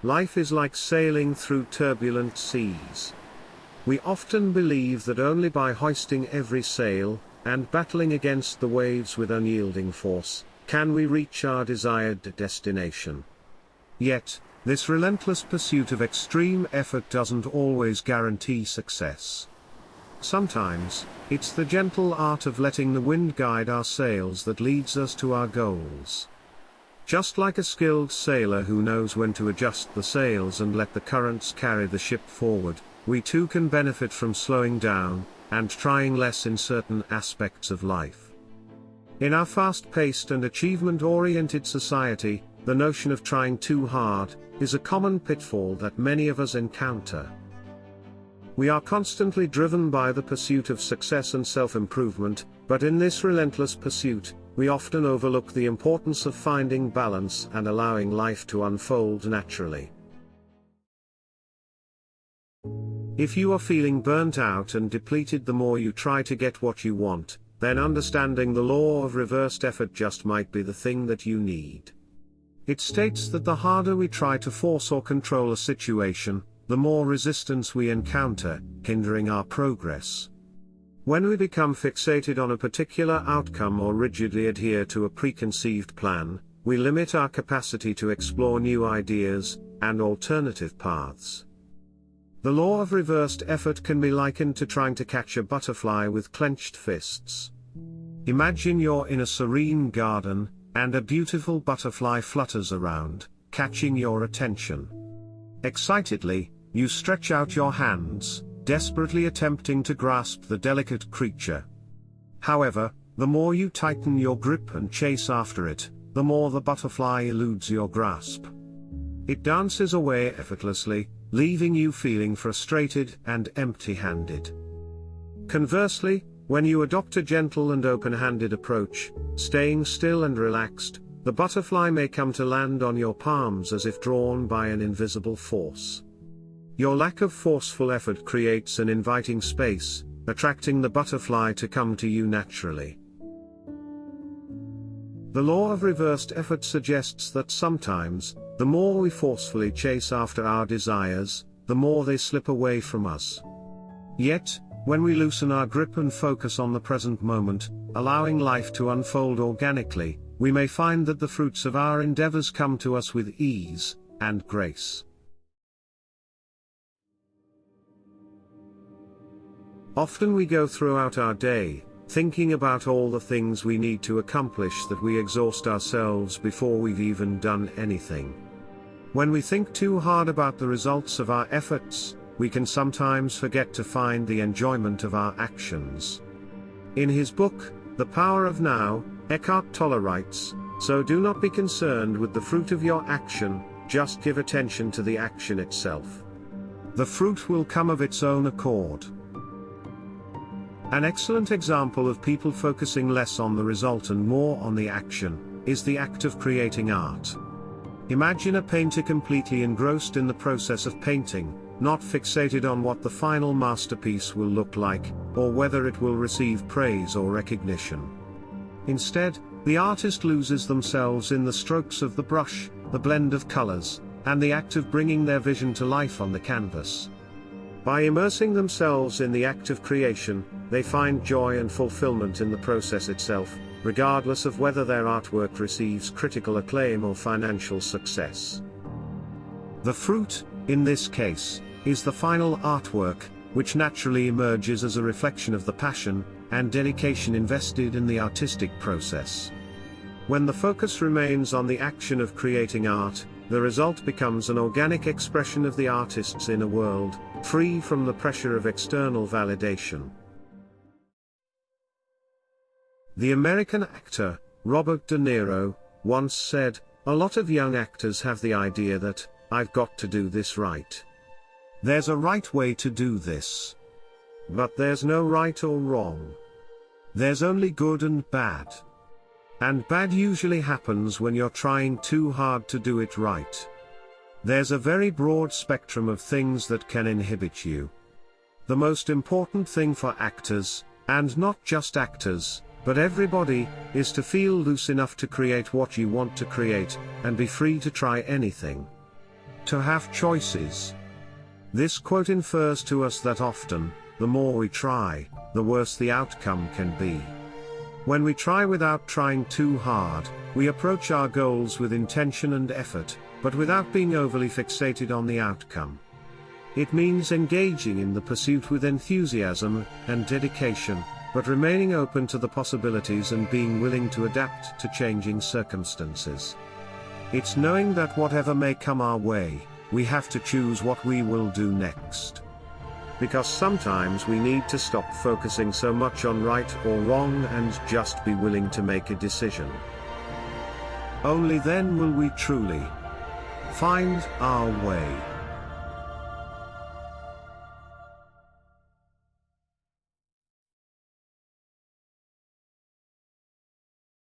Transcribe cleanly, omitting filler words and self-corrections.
life is like sailing through turbulent seas. We often believe that only by hoisting every sail, and battling against the waves with unyielding force, can we reach our desired destination. Yet, this relentless pursuit of extreme effort doesn't always guarantee success. Sometimes, it's the gentle art of letting the wind guide our sails that leads us to our goals. Just like a skilled sailor who knows when to adjust the sails and let the currents carry the ship forward, we too can benefit from slowing down, and trying less in certain aspects of life. In our fast-paced and achievement-oriented society, the notion of trying too hard is a common pitfall that many of us encounter. We are constantly driven by the pursuit of success and self-improvement, but in this relentless pursuit, we often overlook the importance of finding balance and allowing life to unfold naturally. If you are feeling burnt out and depleted the more you try to get what you want, then understanding the law of reversed effort just might be the thing that you need. It states that the harder we try to force or control a situation, the more resistance we encounter, hindering our progress. When we become fixated on a particular outcome or rigidly adhere to a preconceived plan, we limit our capacity to explore new ideas and alternative paths. The law of reversed effort can be likened to trying to catch a butterfly with clenched fists. Imagine you're in a serene garden, and a beautiful butterfly flutters around, catching your attention. Excitedly, you stretch out your hands, desperately attempting to grasp the delicate creature. However, the more you tighten your grip and chase after it, the more the butterfly eludes your grasp. It dances away effortlessly, leaving you feeling frustrated and empty-handed. Conversely, when you adopt a gentle and open-handed approach, staying still and relaxed, the butterfly may come to land on your palms as if drawn by an invisible force. Your lack of forceful effort creates an inviting space, attracting the butterfly to come to you naturally. The law of reversed effort suggests that sometimes, the more we forcefully chase after our desires, the more they slip away from us. Yet, when we loosen our grip and focus on the present moment, allowing life to unfold organically, we may find that the fruits of our endeavors come to us with ease and grace. Often we go throughout our day, thinking about all the things we need to accomplish that we exhaust ourselves before we've even done anything. When we think too hard about the results of our efforts, we can sometimes forget to find the enjoyment of our actions. In his book, The Power of Now, Eckhart Tolle writes, "So do not be concerned with the fruit of your action, just give attention to the action itself. The fruit will come of its own accord." An excellent example of people focusing less on the result and more on the action is the act of creating art. Imagine a painter completely engrossed in the process of painting, not fixated on what the final masterpiece will look like, or whether it will receive praise or recognition. Instead, the artist loses themselves in the strokes of the brush, the blend of colors, and the act of bringing their vision to life on the canvas. By immersing themselves in the act of creation, they find joy and fulfillment in the process itself, regardless of whether their artwork receives critical acclaim or financial success. The fruit, in this case, is the final artwork, which naturally emerges as a reflection of the passion and dedication invested in the artistic process. When the focus remains on the action of creating art, the result becomes an organic expression of the artist's inner world, free from the pressure of external validation. The American actor, Robert De Niro, once said, "A lot of young actors have the idea that, I've got to do this right. There's a right way to do this. But there's no right or wrong. There's only good and bad. And bad usually happens when you're trying too hard to do it right. There's a very broad spectrum of things that can inhibit you. The most important thing for actors, and not just actors, but everybody, is to feel loose enough to create what you want to create, and be free to try anything. To have choices. This quote infers to us that often, the more we try, the worse the outcome can be. When we try without trying too hard, we approach our goals with intention and effort, but without being overly fixated on the outcome. It means engaging in the pursuit with enthusiasm and dedication, but remaining open to the possibilities and being willing to adapt to changing circumstances. It's knowing that whatever may come our way, we have to choose what we will do next. Because sometimes we need to stop focusing so much on right or wrong and just be willing to make a decision. Only then will we truly find our way.